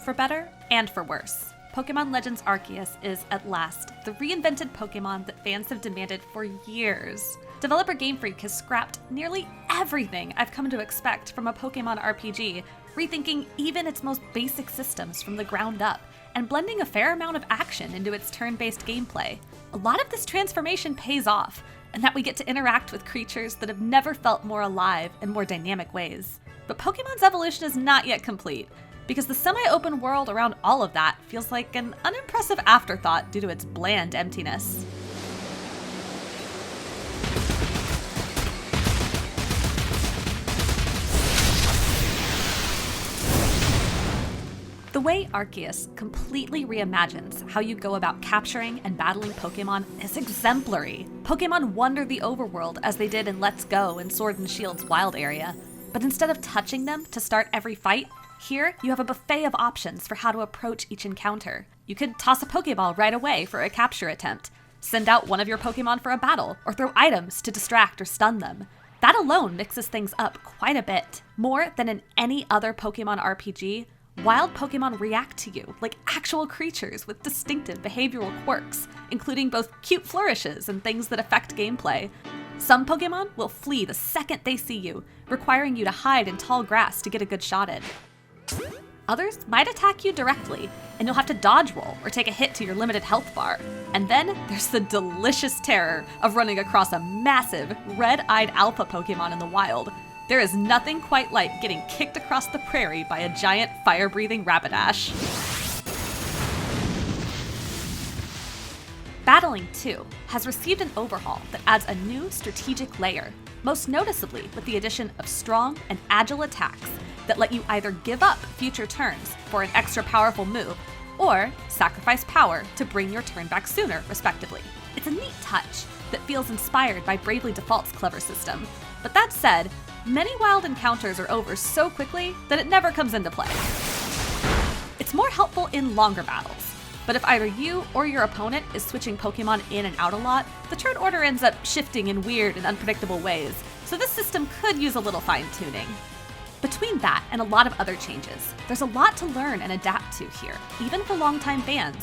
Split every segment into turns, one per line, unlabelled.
For better and for worse, Pokemon Legends Arceus is, at last, the reinvented Pokemon that fans have demanded for years. Developer Game Freak has scrapped nearly everything I've come to expect from a Pokemon RPG, rethinking even its most basic systems from the ground up, and blending a fair amount of action into its turn-based gameplay. A lot of this transformation pays off, and that we get to interact with creatures that have never felt more alive in more dynamic ways. But Pokemon's evolution is not yet complete, because the semi-open world around all of that feels like an unimpressive afterthought due to its bland emptiness. The way Arceus completely reimagines how you go about capturing and battling Pokemon is exemplary. Pokemon wander the overworld as they did in Let's Go and Sword and Shield's wild area, but instead of touching them to start every fight, here you have a buffet of options for how to approach each encounter. You could toss a Pokeball right away for a capture attempt, send out one of your Pokemon for a battle, or throw items to distract or stun them. That alone mixes things up quite a bit. More than in any other Pokemon RPG, wild Pokemon react to you like actual creatures with distinctive behavioral quirks, including both cute flourishes and things that affect gameplay. Some Pokemon will flee the second they see you, requiring you to hide in tall grass to get a good shot in. Others might attack you directly, and you'll have to dodge roll or take a hit to your limited health bar. And then there's the delicious terror of running across a massive, red-eyed alpha Pokemon in the wild. There is nothing quite like getting kicked across the prairie by a giant fire-breathing Rapidash. Battling, too, has received an overhaul that adds a new strategic layer, most noticeably with the addition of strong and agile attacks that let you either give up future turns for an extra powerful move, or sacrifice power to bring your turn back sooner, respectively. It's a neat touch that feels inspired by Bravely Default's clever system. But that said, many wild encounters are over so quickly that it never comes into play. It's more helpful in longer battles, but if either you or your opponent is switching Pokemon in and out a lot, the turn order ends up shifting in weird and unpredictable ways, so this system could use a little fine-tuning. Between that and a lot of other changes, there's a lot to learn and adapt to here, even for longtime fans.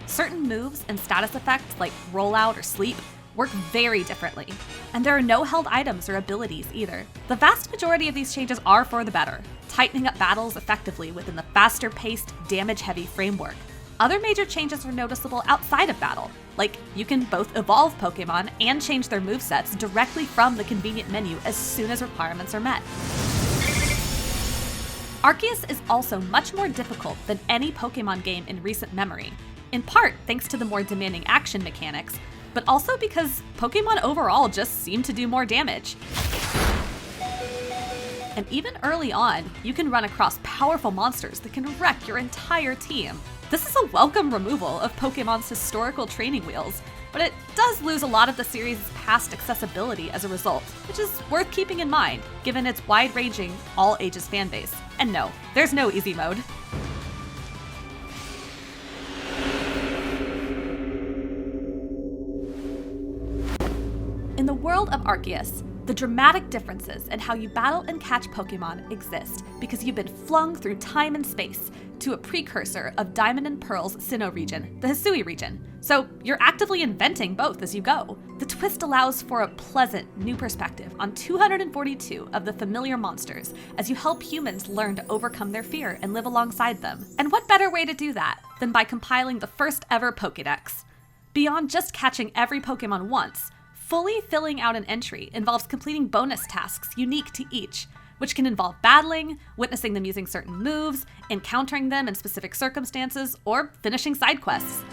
Certain moves and status effects like Rollout or Sleep work very differently, and there are no held items or abilities either. The vast majority of these changes are for the better, tightening up battles effectively within the faster-paced, damage-heavy framework. Other major changes are noticeable outside of battle, like you can both evolve Pokemon and change their movesets directly from the convenient menu as soon as requirements are met. Arceus is also much more difficult than any Pokemon game in recent memory, in part thanks to the more demanding action mechanics, but also because Pokemon overall just seem to do more damage. And even early on, you can run across powerful monsters that can wreck your entire team. This is a welcome removal of Pokemon's historical training wheels, but it does lose a lot of the series' past accessibility as a result, which is worth keeping in mind, given its wide-ranging, all-ages fanbase. And no, there's no easy mode. In the world of Arceus, the dramatic differences in how you battle and catch Pokemon exist because you've been flung through time and space to a precursor of Diamond and Pearl's Sinnoh region, the Hisui region. So you're actively inventing both as you go. The twist allows for a pleasant new perspective on 242 of the familiar monsters as you help humans learn to overcome their fear and live alongside them. And what better way to do that than by compiling the first ever Pokédex? Beyond just catching every Pokemon once, fully filling out an entry involves completing bonus tasks unique to each, which can involve battling, witnessing them using certain moves, encountering them in specific circumstances, or finishing side quests.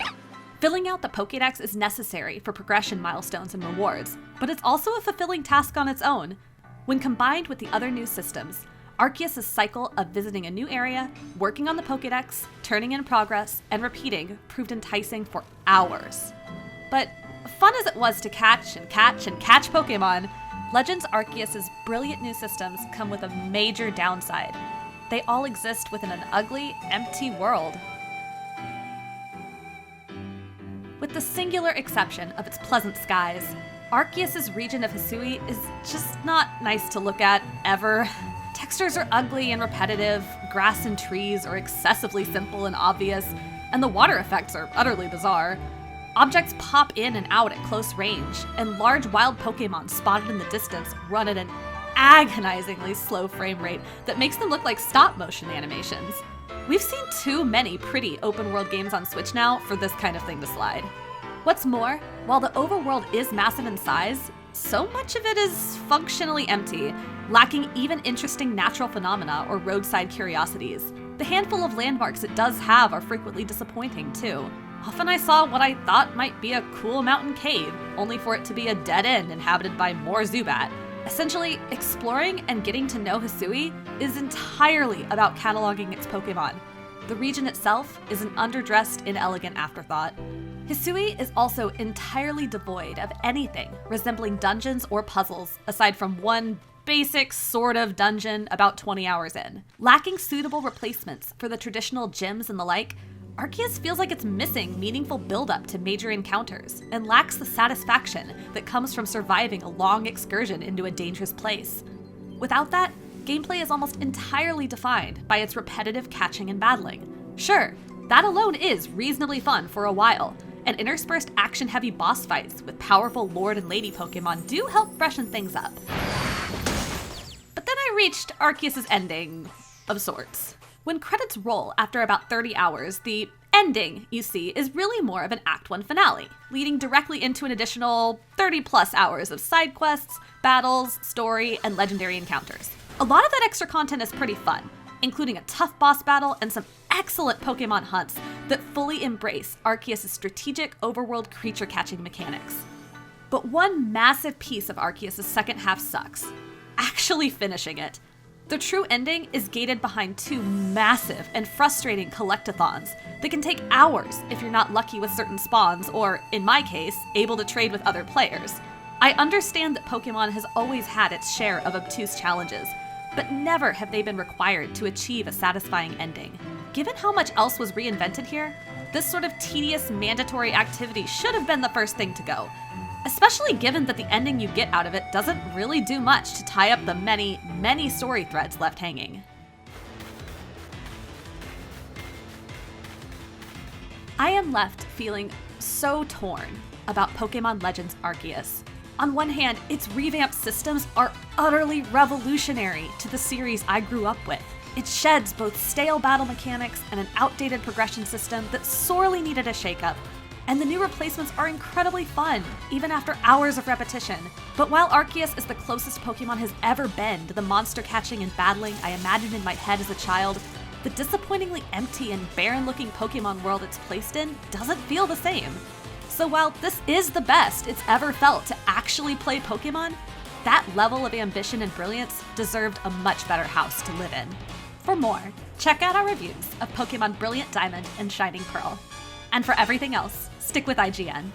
Filling out the Pokédex is necessary for progression milestones and rewards, but it's also a fulfilling task on its own. When combined with the other new systems, Arceus' cycle of visiting a new area, working on the Pokédex, turning in progress, and repeating proved enticing for hours. But fun as it was to catch and catch and catch Pokemon, Legends Arceus' brilliant new systems come with a major downside. They all exist within an ugly, empty world. With the singular exception of its pleasant skies, Arceus' region of Hisui is just not nice to look at, ever. Textures are ugly and repetitive, grass and trees are excessively simple and obvious, and the water effects are utterly bizarre. Objects pop in and out at close range, and large wild Pokémon spotted in the distance run at an agonizingly slow frame rate that makes them look like stop-motion animations. We've seen too many pretty open-world games on Switch now for this kind of thing to slide. What's more, while the overworld is massive in size, so much of it is functionally empty, lacking even interesting natural phenomena or roadside curiosities. The handful of landmarks it does have are frequently disappointing, too. Often I saw what I thought might be a cool mountain cave, only for it to be a dead end inhabited by more Zubat. Essentially, exploring and getting to know Hisui is entirely about cataloging its Pokémon. The region itself is an underdressed, inelegant afterthought. Hisui is also entirely devoid of anything resembling dungeons or puzzles, aside from one basic sort of dungeon about 20 hours in. Lacking suitable replacements for the traditional gyms and the like, Arceus feels like it's missing meaningful build-up to major encounters and lacks the satisfaction that comes from surviving a long excursion into a dangerous place. Without that, gameplay is almost entirely defined by its repetitive catching and battling. Sure, that alone is reasonably fun for a while, and interspersed action-heavy boss fights with powerful Lord and Lady Pokémon do help freshen things up. But then I reached Arceus' ending of sorts. When credits roll after about 30 hours, the ending, you see, is really more of an Act 1 finale, leading directly into an additional 30-plus hours of side quests, battles, story, and legendary encounters. A lot of that extra content is pretty fun, including a tough boss battle and some excellent Pokémon hunts that fully embrace Arceus' strategic overworld creature-catching mechanics. But one massive piece of Arceus' second half sucks: actually finishing it. The true ending is gated behind two massive and frustrating collectathons that can take hours if you're not lucky with certain spawns or, in my case, able to trade with other players. I understand that Pokemon has always had its share of obtuse challenges, but never have they been required to achieve a satisfying ending. Given how much else was reinvented here, this sort of tedious mandatory activity should have been the first thing to go, especially given that the ending you get out of it doesn't really do much to tie up the many, many story threads left hanging. I am left feeling so torn about Pokemon Legends Arceus. On one hand, its revamped systems are utterly revolutionary to the series I grew up with. It sheds both stale battle mechanics and an outdated progression system that sorely needed a shakeup. And the new replacements are incredibly fun, even after hours of repetition. But while Arceus is the closest Pokemon has ever been to the monster catching and battling I imagined in my head as a child, the disappointingly empty and barren-looking Pokemon world it's placed in doesn't feel the same. So while this is the best it's ever felt to actually play Pokemon, that level of ambition and brilliance deserved a much better house to live in. For more, check out our reviews of Pokemon Brilliant Diamond and Shining Pearl. And for everything else, stick with IGN.